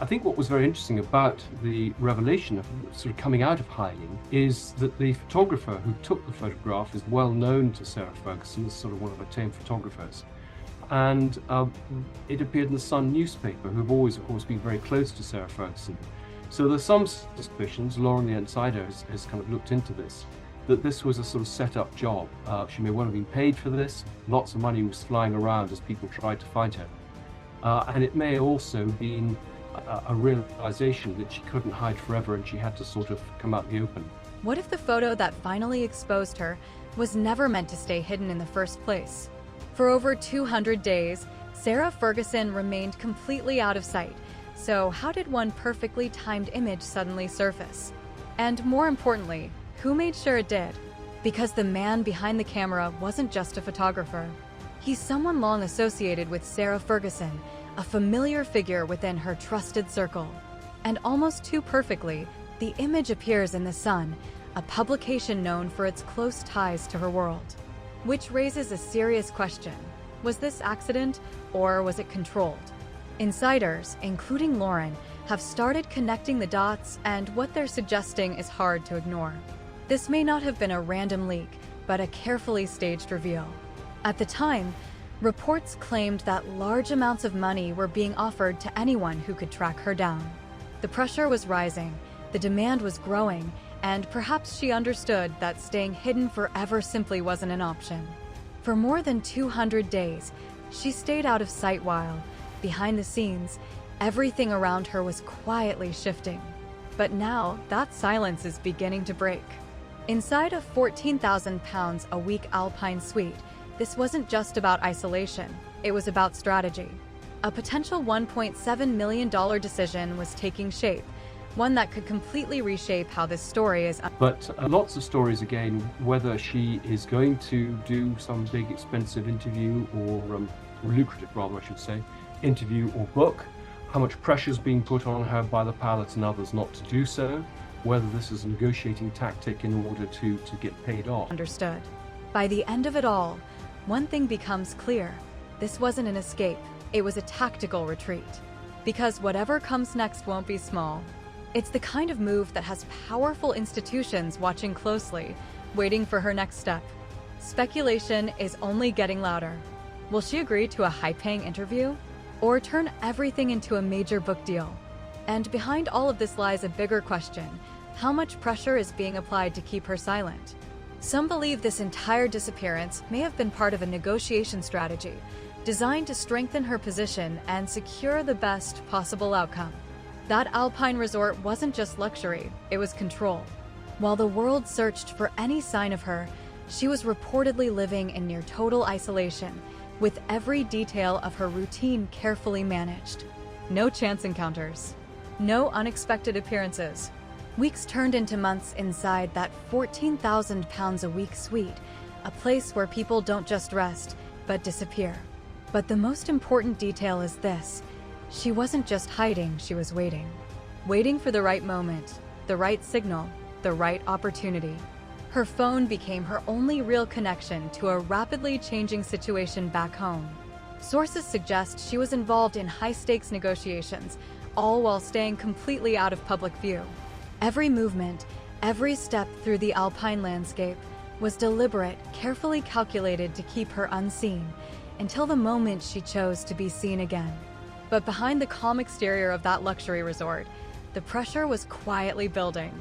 I think what was very interesting about the revelation of sort of coming out of hiding is that the photographer who took the photograph is well known to Sarah Ferguson, as sort of one of her tame photographers. And it appeared in the Sun newspaper, who've always, of course, been very close to Sarah Ferguson. So there's some suspicions, Lauren the Insider has kind of looked into this, that this was a sort of set-up job. She may well have been paid for this. Lots of money was flying around as people tried to find her. And it may also been a realization that she couldn't hide forever and she had to sort of come out in the open. What if the photo that finally exposed her was never meant to stay hidden in the first place? For over 200 days, Sarah Ferguson remained completely out of sight. So how did one perfectly timed image suddenly surface? And more importantly, who made sure it did? Because the man behind the camera wasn't just a photographer. He's someone long associated with Sarah Ferguson, a familiar figure within her trusted circle. And almost too perfectly, the image appears in The Sun, a publication known for its close ties to her world. Which raises a serious question. Was this accident, or was it controlled? Insiders, including Lauren, have started connecting the dots, and what they're suggesting is hard to ignore. This may not have been a random leak, but a carefully staged reveal. At the time, reports claimed that large amounts of money were being offered to anyone who could track her down. The pressure was rising, the demand was growing, and perhaps she understood that staying hidden forever simply wasn't an option. For more than 200 days, she stayed out of sight while, behind the scenes, everything around her was quietly shifting. But now, that silence is beginning to break. Inside a 14,000 pounds a week Alpine suite, this wasn't just about isolation, it was about strategy. A potential $1.7 million decision was taking shape, one that could completely reshape how this story is. But lots of stories again, whether she is going to do some big expensive interview or lucrative rather I should say, interview or book, how much pressure is being put on her by the pilots and others not to do so, whether this is a negotiating tactic in order to get paid off. Understood. By the end of it all, one thing becomes clear. This wasn't an escape, it was a tactical retreat. Because whatever comes next won't be small. It's the kind of move that has powerful institutions watching closely, waiting for her next step. Speculation is only getting louder. Will she agree to a high-paying interview? Or turn everything into a major book deal? And behind all of this lies a bigger question. How much pressure is being applied to keep her silent? Some believe this entire disappearance may have been part of a negotiation strategy, designed to strengthen her position and secure the best possible outcome. That Alpine resort wasn't just luxury, it was control. While the world searched for any sign of her, she was reportedly living in near total isolation, with every detail of her routine carefully managed. No chance encounters. No unexpected appearances. Weeks turned into months inside that 14,000 pounds a week suite, a place where people don't just rest, but disappear. But the most important detail is this. She wasn't just hiding, she was waiting. Waiting for the right moment, the right signal, the right opportunity. Her phone became her only real connection to a rapidly changing situation back home. Sources suggest she was involved in high-stakes negotiations, all while staying completely out of public view. Every movement, every step through the Alpine landscape was deliberate, carefully calculated to keep her unseen, until the moment she chose to be seen again. But behind the calm exterior of that luxury resort, the pressure was quietly building.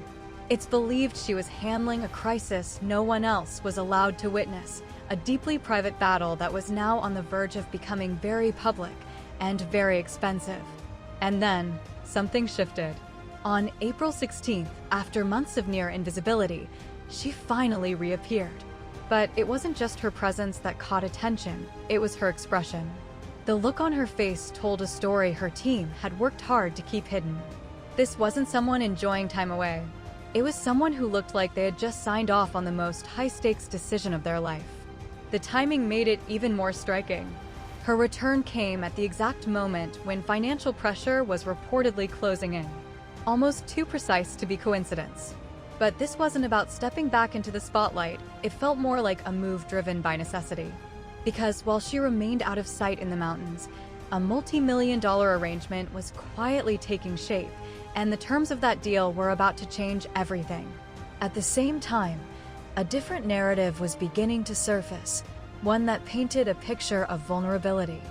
It's believed she was handling a crisis no one else was allowed to witness, a deeply private battle that was now on the verge of becoming very public and very expensive. And then, something shifted. On April 16th, after months of near invisibility, she finally reappeared. But it wasn't just her presence that caught attention, it was her expression. The look on her face told a story her team had worked hard to keep hidden. This wasn't someone enjoying time away. It was someone who looked like they had just signed off on the most high-stakes decision of their life. The timing made it even more striking. Her return came at the exact moment when financial pressure was reportedly closing in. Almost too precise to be coincidence. But this wasn't about stepping back into the spotlight, it felt more like a move driven by necessity. Because while she remained out of sight in the mountains, A multi-million-dollar arrangement was quietly taking shape, and the terms of that deal were about to change everything. At the same time, a different narrative was beginning to surface, one that painted a picture of vulnerability.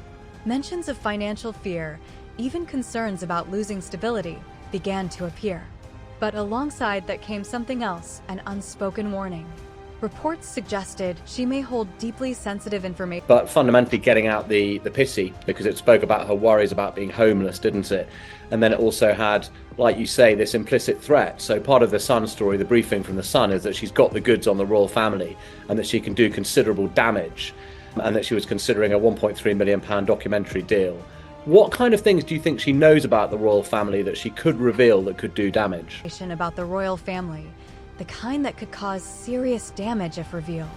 Mentions of financial fear, even concerns about losing stability, began to appear. But alongside that came something else, an unspoken warning. Reports suggested she may hold deeply sensitive information. But fundamentally getting out the pity, because it spoke about her worries about being homeless, didn't it? And then it also had, like you say, this implicit threat. So part of the Sun story, the briefing from the Sun, is that she's got the goods on the royal family and that she can do considerable damage, and that she was considering a £1.3 million documentary deal. What kind of things do you think she knows about the royal family that she could reveal that could do damage? About the royal family, the kind that could cause serious damage if revealed.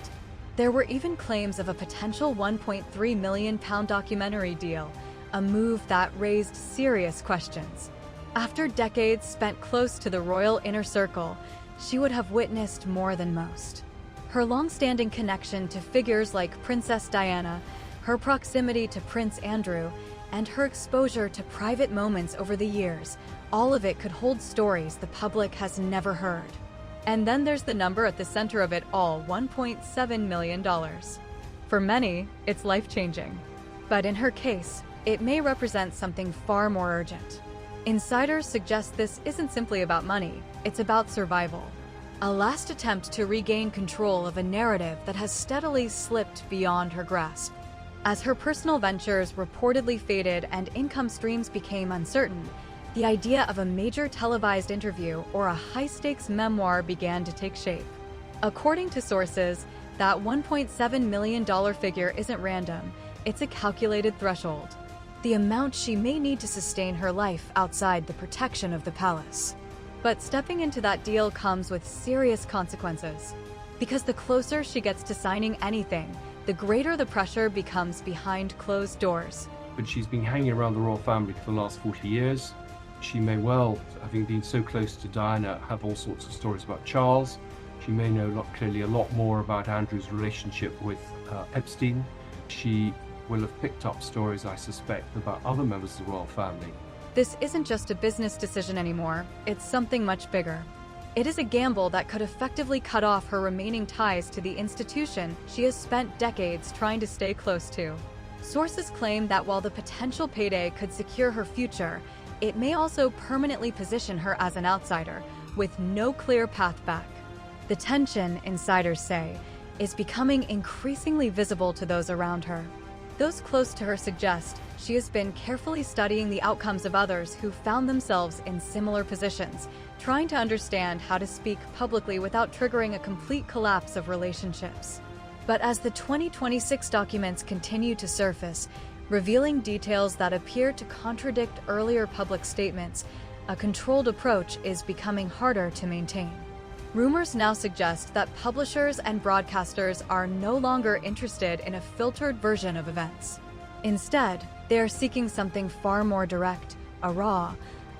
There were even claims of a potential £1.3 million documentary deal, a move that raised serious questions. After decades spent close to the royal inner circle, she would have witnessed more than most. Her long-standing connection to figures like Princess Diana, her proximity to Prince Andrew, and her exposure to private moments over the years, all of it could hold stories the public has never heard. And then there's the number at the center of it all, $1.7 million. For many, it's life-changing. But in her case, it may represent something far more urgent. Insiders suggest this isn't simply about money, it's about survival. A last attempt to regain control of a narrative that has steadily slipped beyond her grasp. As her personal ventures reportedly faded and income streams became uncertain, the idea of a major televised interview or a high-stakes memoir began to take shape. According to sources, that $1.7 million figure isn't random, it's a calculated threshold. The amount she may need to sustain her life outside the protection of the palace. But stepping into that deal comes with serious consequences. Because the closer she gets to signing anything, the greater the pressure becomes behind closed doors. But she's been hanging around the royal family for the last 40 years. She may well, having been so close to Diana, have all sorts of stories about Charles. She may know clearly a lot more about Andrew's relationship with Epstein. She will have picked up stories, I suspect, about other members of the royal family. This isn't just a business decision anymore, it's something much bigger. It is a gamble that could effectively cut off her remaining ties to the institution she has spent decades trying to stay close to. Sources claim that while the potential payday could secure her future, it may also permanently position her as an outsider, with no clear path back. The tension, insiders say, is becoming increasingly visible to those around her. Those close to her suggest she has been carefully studying the outcomes of others who found themselves in similar positions, trying to understand how to speak publicly without triggering a complete collapse of relationships. But as the 2026 documents continue to surface, revealing details that appear to contradict earlier public statements, a controlled approach is becoming harder to maintain. Rumors now suggest that publishers and broadcasters are no longer interested in a filtered version of events. Instead, they are seeking something far more direct, a raw,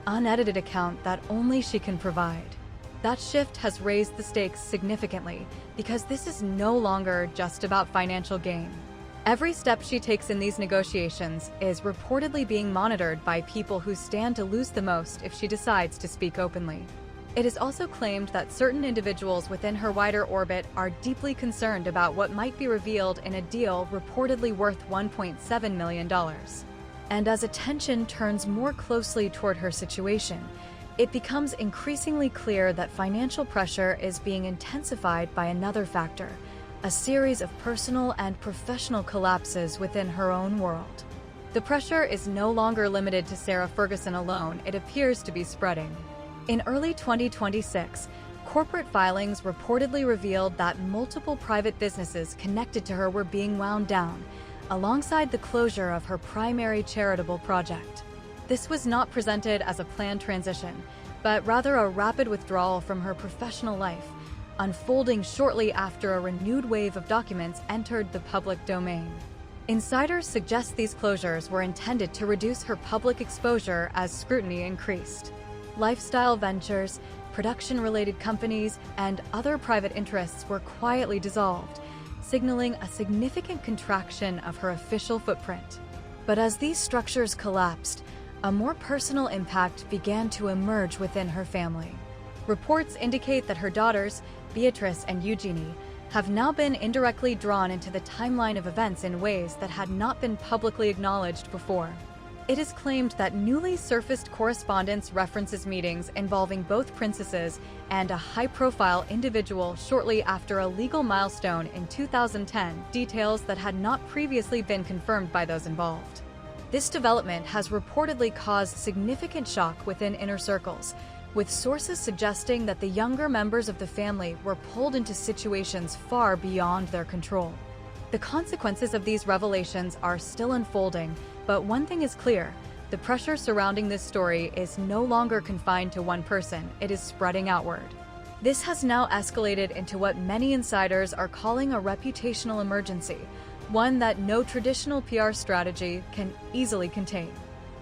unedited account that only she can provide. That shift has raised the stakes significantly because this is no longer just about financial gain. Every step she takes in these negotiations is reportedly being monitored by people who stand to lose the most if she decides to speak openly. It is also claimed that certain individuals within her wider orbit are deeply concerned about what might be revealed in a deal reportedly worth $1.7 million. And as attention turns more closely toward her situation, it becomes increasingly clear that financial pressure is being intensified by another factor, a series of personal and professional collapses within her own world. The pressure is no longer limited to Sarah Ferguson alone, it appears to be spreading. In early 2026, corporate filings reportedly revealed that multiple private businesses connected to her were being wound down, alongside the closure of her primary charitable project. This was not presented as a planned transition, but rather a rapid withdrawal from her professional life, unfolding shortly after a renewed wave of documents entered the public domain. Insiders suggest these closures were intended to reduce her public exposure as scrutiny increased. Lifestyle ventures, production-related companies, and other private interests were quietly dissolved, signaling a significant contraction of her official footprint. But as these structures collapsed, a more personal impact began to emerge within her family. Reports indicate that her daughters, Beatrice and Eugenie, have now been indirectly drawn into the timeline of events in ways that had not been publicly acknowledged before. It is claimed that newly surfaced correspondence references meetings involving both princesses and a high-profile individual shortly after a legal milestone in 2010, details that had not previously been confirmed by those involved. This development has reportedly caused significant shock within inner circles, with sources suggesting that the younger members of the family were pulled into situations far beyond their control. The consequences of these revelations are still unfolding, but one thing is clear: the pressure surrounding this story is no longer confined to one person, it is spreading outward. This has now escalated into what many insiders are calling a reputational emergency, one that no traditional PR strategy can easily contain.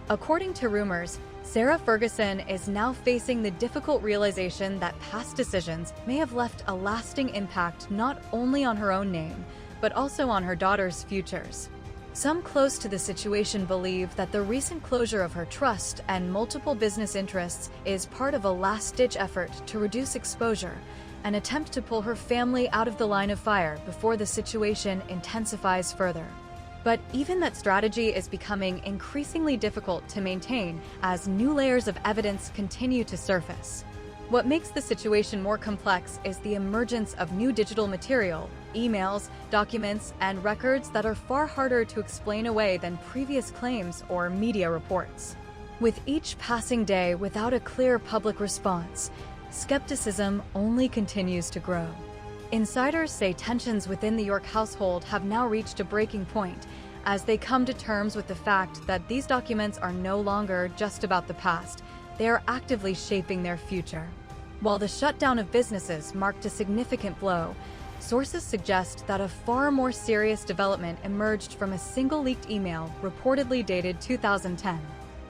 According to rumors, Sarah Ferguson is now facing the difficult realization that past decisions may have left a lasting impact not only on her own name, but also on her daughters' futures. Some close to the situation believe that the recent closure of her trust and multiple business interests is part of a last-ditch effort to reduce exposure, an attempt to pull her family out of the line of fire before the situation intensifies further. But even that strategy is becoming increasingly difficult to maintain as new layers of evidence continue to surface. What makes the situation more complex is the emergence of new digital material, emails, documents, and records that are far harder to explain away than previous claims or media reports. With each passing day without a clear public response, skepticism only continues to grow. Insiders say tensions within the York household have now reached a breaking point as they come to terms with the fact that these documents are no longer just about the past, they are actively shaping their future. While the shutdown of businesses marked a significant blow, sources suggest that a far more serious development emerged from a single leaked email reportedly dated 2010.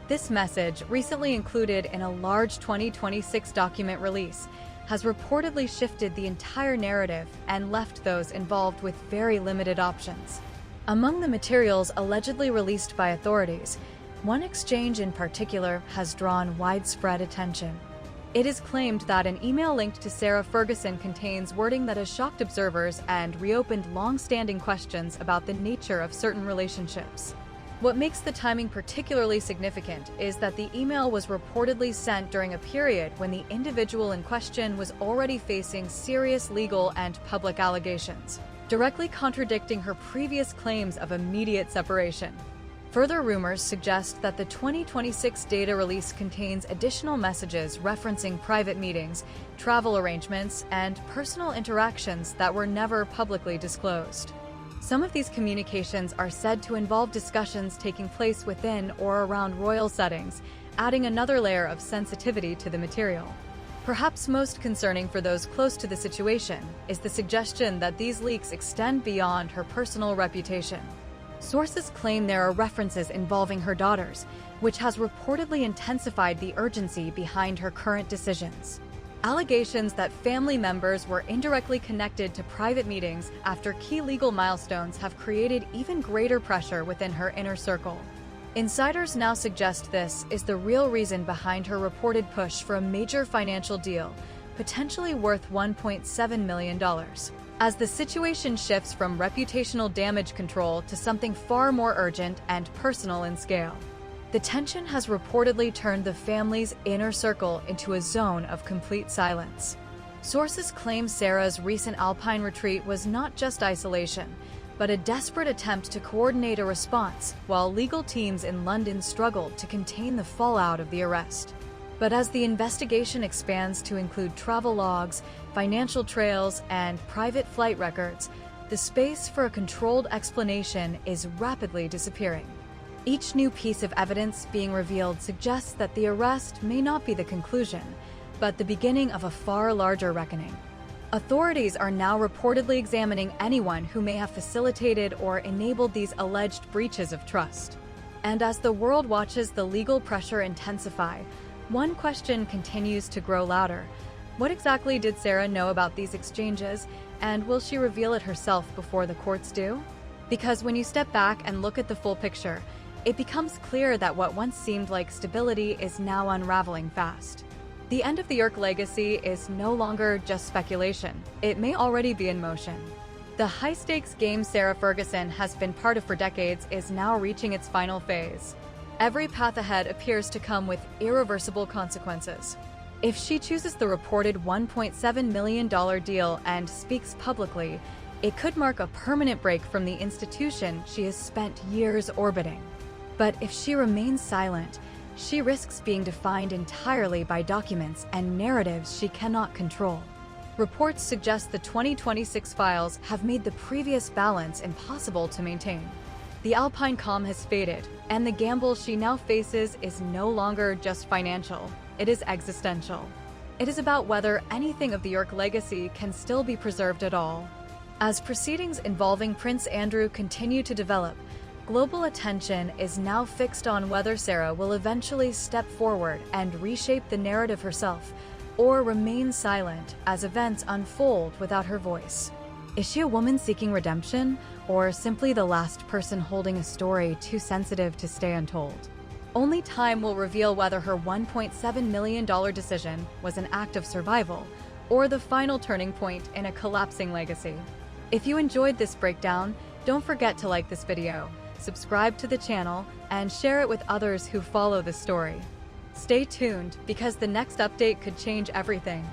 This message, recently included in a large 2026 document release, has reportedly shifted the entire narrative and left those involved with very limited options. Among the materials allegedly released by authorities, one exchange in particular has drawn widespread attention. It is claimed that an email linked to Sarah Ferguson contains wording that has shocked observers and reopened long-standing questions about the nature of certain relationships. What makes the timing particularly significant is that the email was reportedly sent during a period when the individual in question was already facing serious legal and public allegations, directly contradicting her previous claims of immediate separation. Further rumors suggest that the 2026 data release contains additional messages referencing private meetings, travel arrangements, and personal interactions that were never publicly disclosed. Some of these communications are said to involve discussions taking place within or around royal settings, adding another layer of sensitivity to the material. Perhaps most concerning for those close to the situation is the suggestion that these leaks extend beyond her personal reputation. Sources claim there are references involving her daughters, which has reportedly intensified the urgency behind her current decisions. Allegations that family members were indirectly connected to private meetings after key legal milestones have created even greater pressure within her inner circle. Insiders now suggest this is the real reason behind her reported push for a major financial deal, potentially worth $1.7 million. As the situation shifts from reputational damage control to something far more urgent and personal in scale. The tension has reportedly turned the family's inner circle into a zone of complete silence. Sources claim Sarah's recent Alpine retreat was not just isolation, but a desperate attempt to coordinate a response while legal teams in London struggled to contain the fallout of the arrest. But as the investigation expands to include travel logs, financial trails, and private flight records, the space for a controlled explanation is rapidly disappearing. Each new piece of evidence being revealed suggests that the arrest may not be the conclusion, but the beginning of a far larger reckoning. Authorities are now reportedly examining anyone who may have facilitated or enabled these alleged breaches of trust. And as the world watches the legal pressure intensify, one question continues to grow louder. What exactly did Sarah know about these exchanges, and will she reveal it herself before the courts do? Because when you step back and look at the full picture, it becomes clear that what once seemed like stability is now unraveling fast. The end of the York legacy is no longer just speculation. It may already be in motion. The high-stakes game Sarah Ferguson has been part of for decades is now reaching its final phase. Every path ahead appears to come with irreversible consequences. If she chooses the reported $1.7 million deal and speaks publicly, it could mark a permanent break from the institution she has spent years orbiting. But if she remains silent, she risks being defined entirely by documents and narratives she cannot control. Reports suggest the 2026 files have made the previous balance impossible to maintain. The Alpine calm has faded, and the gamble she now faces is no longer just financial, it is existential. It is about whether anything of the York legacy can still be preserved at all. As proceedings involving Prince Andrew continue to develop, global attention is now fixed on whether Sarah will eventually step forward and reshape the narrative herself, or remain silent as events unfold without her voice. Is she a woman seeking redemption, or simply the last person holding a story too sensitive to stay untold? Only time will reveal whether her $1.7 million decision was an act of survival, or the final turning point in a collapsing legacy. If you enjoyed this breakdown, don't forget to like this video, subscribe to the channel, and share it with others who follow the story. Stay tuned, because the next update could change everything.